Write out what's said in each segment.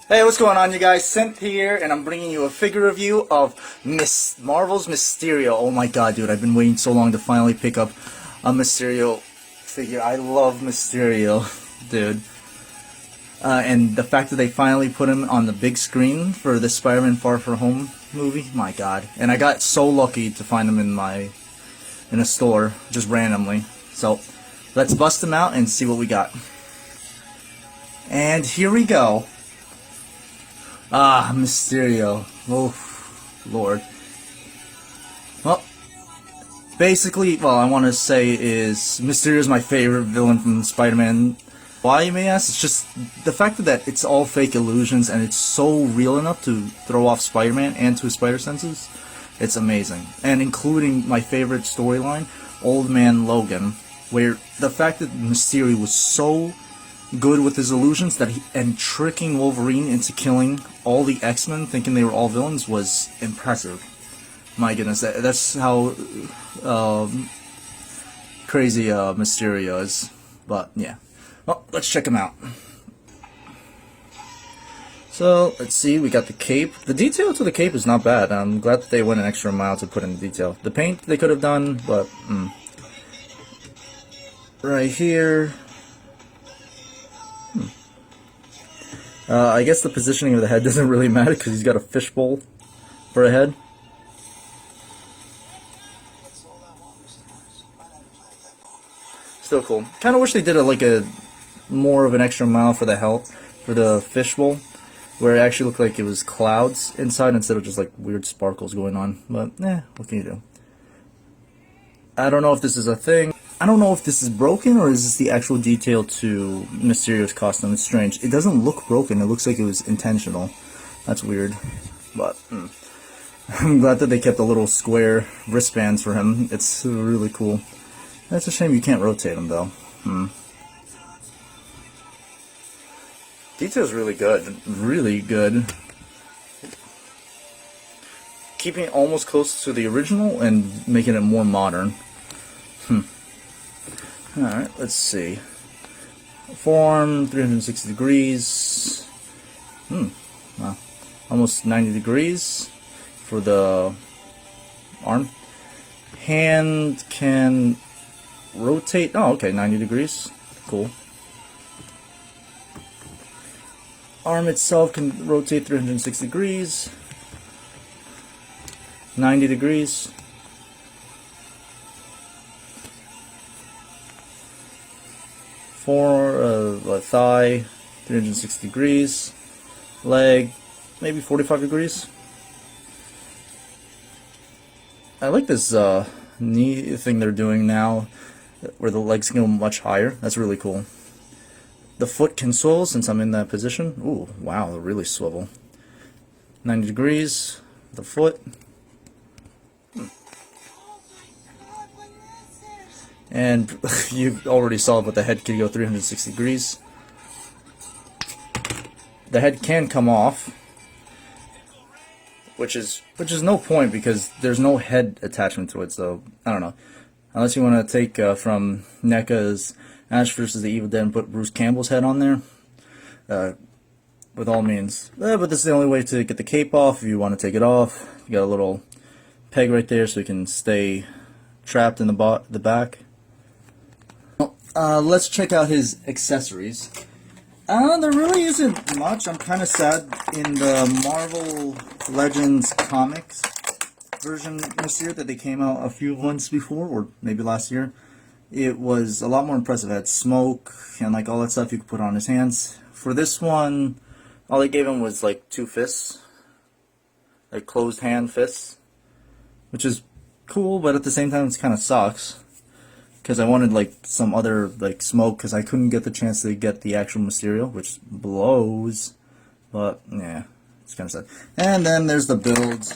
Hey, what's going on, you guys? Synth here, and I'm bringing you a figure review of Marvel's Mysterio. Oh my god, dude, I've been waiting so long to finally pick up a Mysterio figure. I love Mysterio, dude. And the fact that they finally put him on the big screen for the Spider-Man Far From Home movie, my god. And I got so lucky to find him in a store, just randomly. So, let's bust him out and see what we got. And here we go. Ah, Mysterio. Oh, Lord. Well, basically, I want to say is Mysterio's my favorite villain from Spider-Man. Why, you may ask? It's just the fact that it's all fake illusions and it's so real enough to throw off Spider-Man and to his spider senses. It's amazing. And including my favorite storyline, Old Man Logan, where the fact that Mysterio was so good with his illusions and tricking Wolverine into killing all the X-Men, thinking they were all villains, was impressive. My goodness, that's how crazy Mysterio is. But yeah, well, let's check him out. So let's see, we got the cape. The detail to the cape is not bad. I'm glad that they went an extra mile to put in the detail. The paint they could have done, but right here. I guess the positioning of the head doesn't really matter because he's got a fishbowl for a head. Still cool. Kind of wish they did a more of an extra mile for the fishbowl, where it actually looked like it was clouds inside instead of just like weird sparkles going on. But what can you do? I don't know if this is a thing. I don't know if this is broken or is this the actual detail to Mysterio's costume. It's strange. It doesn't look broken. It looks like it was intentional. That's weird. But I'm glad that they kept the little square wristbands for him. It's really cool. That's a shame you can't rotate them though. Detail's really good. Really good. Keeping it almost close to the original and making it more modern. Alright, let's see. Forearm, 360 degrees. Wow. Almost 90 degrees for the arm. Hand can rotate. Oh, okay, 90 degrees. Cool. Arm itself can rotate 360 degrees. 90 degrees. Thigh, 360 degrees. Leg, maybe 45 degrees. I like this knee thing they're doing now, where the legs can go much higher. That's really cool. The foot can swivel since I'm in that position. Ooh, wow, they really swivel. 90 degrees, the foot. And you already saw, but the head can go 360 degrees. The head can come off, which is no point because there's no head attachment to it. So I don't know, unless you want to take from NECA's Ash vs. the Evil Dead and put Bruce Campbell's head on there. With all means, but this is the only way to get the cape off. If you want to take it off, you got a little peg right there so you can stay trapped in the back. Let's check out his accessories. There really isn't much. I'm kind of sad in the Marvel Legends comics version this year that they came out a few months before, or maybe last year. It was a lot more impressive. It had smoke and like all that stuff you could put on his hands. For this one, all they gave him was like 2 fists, like closed hand fists, which is cool, but at the same time it kind of sucks. Because I wanted like some other like smoke, because I couldn't get the chance to get the actual Mysterio, which blows. But yeah, it's kind of sad. And then there's the build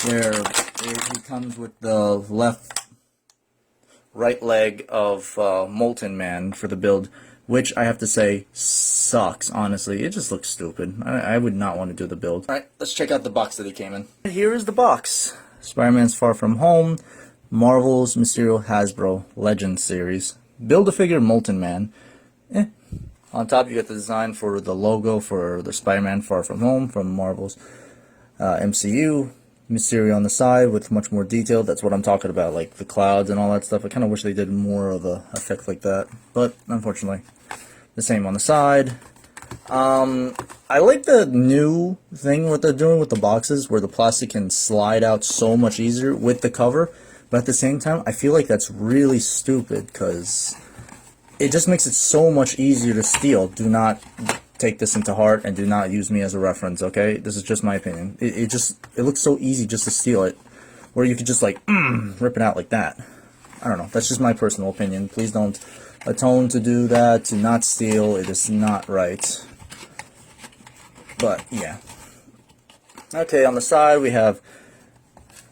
where he comes with the right leg of Molten Man for the build, which I have to say sucks. Honestly, it just looks stupid. I would not want to do the build. All right, let's check out the box that he came in. Here is the box. Spider-Man's Far From Home. Marvel's Mysterio Hasbro Legends series. Build-A-Figure Molten Man. On top, you get the design for the logo for the Spider-Man Far From Home from Marvel's MCU. Mysterio on the side with much more detail. That's what I'm talking about, like the clouds and all that stuff. I kind of wish they did more of a effect like that, but unfortunately, the same on the side. I like the new thing what they're doing with the boxes, where the plastic can slide out so much easier with the cover, but at the same time, I feel like that's really stupid, because it just makes it so much easier to steal. Do not take this into heart and do not use me as a reference, okay? This is just my opinion. It looks so easy just to steal it, where you could just like rip it out like that. I don't know. That's just my personal opinion. Please don't atone to do that, to not steal. It is not right. But yeah. Okay, on the side we have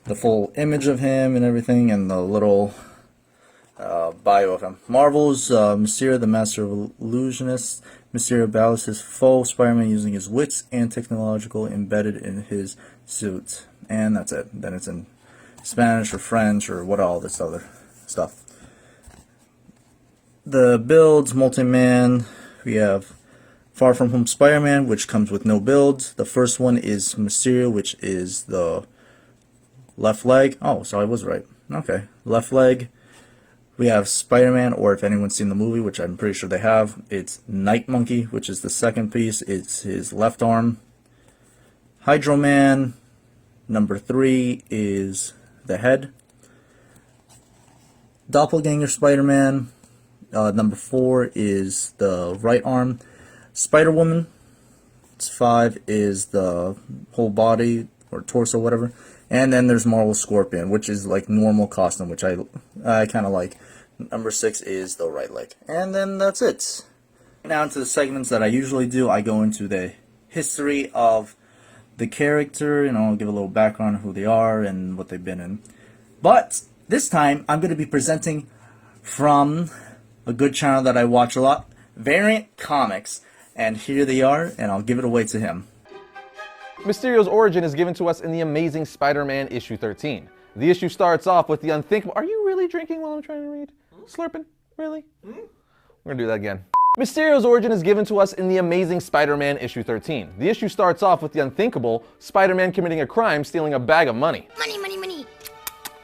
the full image of him and everything, and the little bio of him. Marvel's Mysterio, the Master of Illusionists. Mysterio battles his foe, Spider-Man, using his wits and technological embedded in his suit. And that's it. Then it's in Spanish or French or what all this other stuff. The builds, Multi-Man, we have Far From Home Spider-Man, which comes with no builds. The first one is Mysterio, which is the left leg. Oh, so I was right. Okay, left leg. We have Spider-Man, or if anyone's seen the movie, which I'm pretty sure they have, it's Night Monkey, which is the second piece. It's his left arm. Hydro Man, number 3, is the head. Doppelganger Spider-Man, number 4 is the right arm. Spider-Woman, it's 5, is the whole body, or torso, whatever. And then there's Marvel Scorpion, which is like normal costume, which I kind of like. Number 6 is the right leg. And then that's it. Now into the segments that I usually do. I go into the history of the character, I'll give a little background on who they are and what they've been in. But this time, I'm going to be presenting from a good channel that I watch a lot, Variant Comics. And here they are, and I'll give it away to him. Mysterio's origin is given to us in The Amazing Spider-Man issue 13. The issue starts off with the unthinkable... Are you really drinking while I'm trying to read? Slurping? Really? We're gonna do that again. Mysterio's origin is given to us in The Amazing Spider-Man issue 13. The issue starts off with the unthinkable Spider-Man committing a crime, stealing a bag of money. Money, money, money.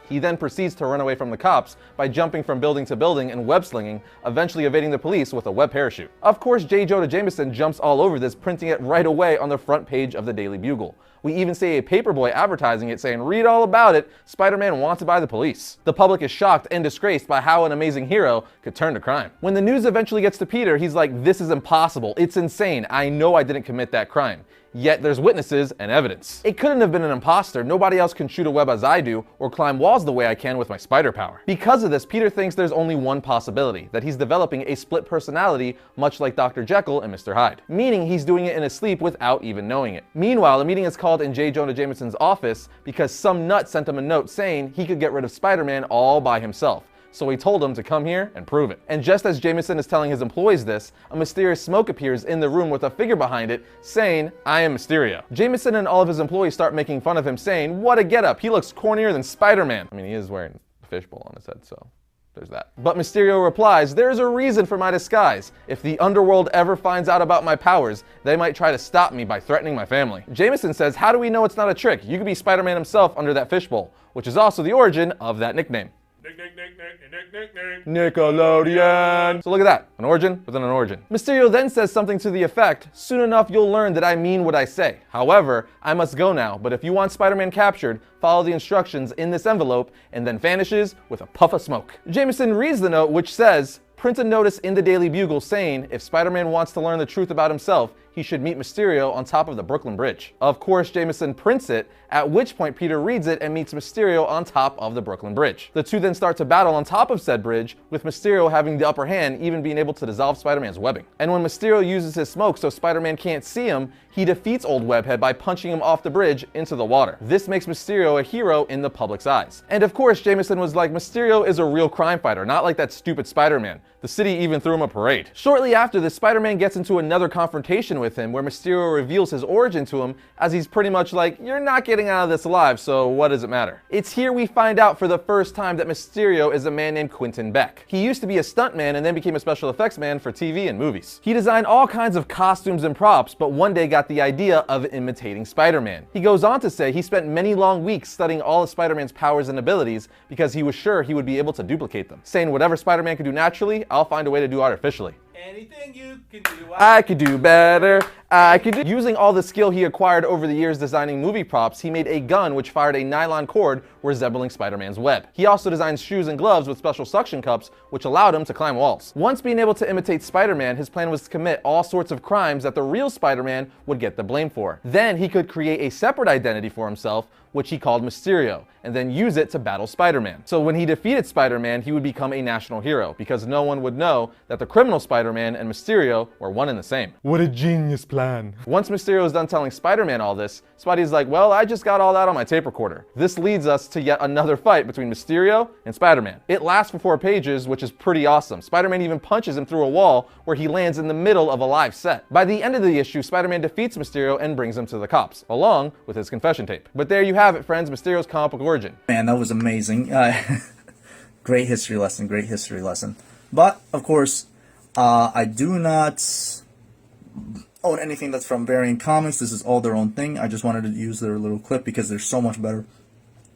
He then proceeds to run away from the cops by jumping from building to building and web-slinging, eventually evading the police with a web parachute. Of course, J. Jonah Jameson jumps all over this, printing it right away on the front page of the Daily Bugle. We even see a paperboy advertising it saying, "Read all about it, Spider-Man wanted by the police." The public is shocked and disgraced by how an amazing hero could turn to crime. When the news eventually gets to Peter, he's like, "This is impossible, it's insane, I know I didn't commit that crime." Yet there's witnesses and evidence. It couldn't have been an imposter. Nobody else can shoot a web as I do or climb walls the way I can with my spider power. Because of this, Peter thinks there's only one possibility, that he's developing a split personality much like Dr. Jekyll and Mr. Hyde, meaning he's doing it in his sleep without even knowing it. Meanwhile, a meeting is called in J. Jonah Jameson's office because some nut sent him a note saying he could get rid of Spider-Man all by himself. So he told him to come here and prove it. And just as Jameson is telling his employees this, a mysterious smoke appears in the room with a figure behind it saying, "I am Mysterio." Jameson and all of his employees start making fun of him, saying, "What a getup, he looks cornier than Spider-Man." I mean, he is wearing a fishbowl on his head, so there's that. But Mysterio replies, "There's a reason for my disguise. If the underworld ever finds out about my powers, they might try to stop me by threatening my family." Jameson says, "How do we know it's not a trick? You could be Spider-Man himself under that fishbowl," which is also the origin of that nickname. Nickelodeon. So look at that, an origin within an origin. Mysterio then says something to the effect, "Soon enough you'll learn that I mean what I say. However, I must go now, but if you want Spider-Man captured, follow the instructions in this envelope," and then vanishes with a puff of smoke. Jameson reads the note, which says, "Print a notice in the Daily Bugle saying if Spider-Man wants to learn the truth about himself, he should meet Mysterio on top of the Brooklyn Bridge." Of course, Jameson prints it, at which point Peter reads it and meets Mysterio on top of the Brooklyn Bridge. The two then start to battle on top of said bridge, with Mysterio having the upper hand, even being able to dissolve Spider-Man's webbing. And when Mysterio uses his smoke so Spider-Man can't see him, he defeats Old Webhead by punching him off the bridge into the water. This makes Mysterio a hero in the public's eyes. And of course, Jameson was like, "Mysterio is a real crime fighter, not like that stupid Spider-Man. The city even threw him a parade." Shortly after this, Spider-Man gets into another confrontation with him, where Mysterio reveals his origin to him, as he's pretty much like, you're not getting out of this alive, so what does it matter? It's here we find out for the first time that Mysterio is a man named Quentin Beck. He used to be a stuntman and then became a special effects man for TV and movies. He designed all kinds of costumes and props, but one day got the idea of imitating Spider-Man. He goes on to say he spent many long weeks studying all of Spider-Man's powers and abilities because he was sure he would be able to duplicate them. Saying whatever Spider-Man could do naturally, I'll find a way to do artificially. Anything you can do, I could do better. I could do. Using all the skill he acquired over the years designing movie props, he made a gun which fired a nylon cord resembling Spider-Man's web. He also designed shoes and gloves with special suction cups, which allowed him to climb walls. Once being able to imitate Spider-Man, his plan was to commit all sorts of crimes that the real Spider-Man would get the blame for. Then he could create a separate identity for himself, which he called Mysterio, and then use it to battle Spider-Man. So when he defeated Spider-Man, he would become a national hero, because no one would know that the criminal Spider-Man and Mysterio were one and the same. What a genius plan. Once Mysterio is done telling Spider-Man all this, Spidey's like, well, I just got all that on my tape recorder. This leads us to yet another fight between Mysterio and Spider-Man. It lasts for 4 pages, which is pretty awesome. Spider-Man even punches him through a wall where he lands in the middle of a live set. By the end of the issue, Spider-Man defeats Mysterio and brings him to the cops, along with his confession tape. But there you have it, friends, Mysterio's comic book origin. Man, that was amazing. Great history lesson, great history lesson. But, of course, I do not own anything that's from Variant Comics. This is all their own thing. I just wanted to use their little clip because they're so much better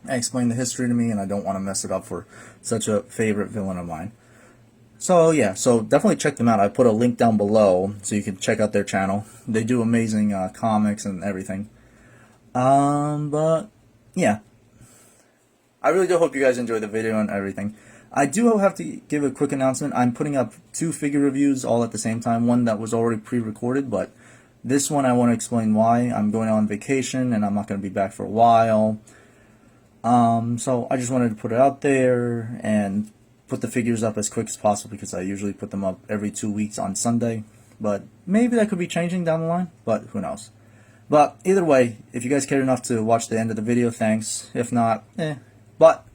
at explaining the history to me, and I don't want to mess it up for such a favorite villain of mine. So, yeah, so definitely check them out. I put a link down below so you can check out their channel. They do amazing comics and everything. But, yeah. I really do hope you guys enjoyed the video and everything. I do have to give a quick announcement. I'm putting up 2 figure reviews all at the same time. One that was already pre-recorded, but this one I want to explain why. I'm going on vacation and I'm not going to be back for a while. So I just wanted to put it out there and put the figures up as quick as possible because I usually put them up every 2 weeks on Sunday. But maybe that could be changing down the line, but who knows. But either way, if you guys cared enough to watch the end of the video, thanks. If not, But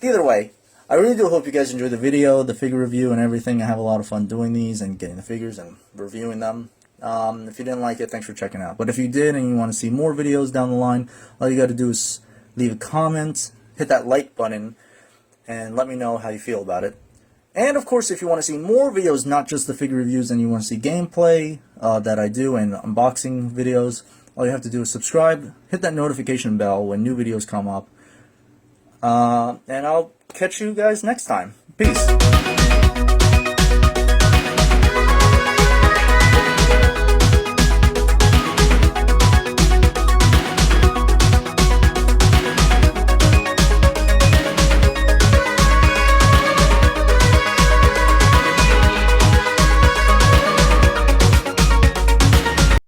either way, I really do hope you guys enjoyed the video, the figure review and everything. I have a lot of fun doing these and getting the figures and reviewing them. If you didn't like it, thanks for checking out. But if you did and you want to see more videos down the line, all you got to do is leave a comment, hit that like button, and let me know how you feel about it. And of course, if you want to see more videos, not just the figure reviews, and you want to see gameplay that I do and unboxing videos, all you have to do is subscribe, hit that notification bell when new videos come up. And I'll catch you guys next time. Peace.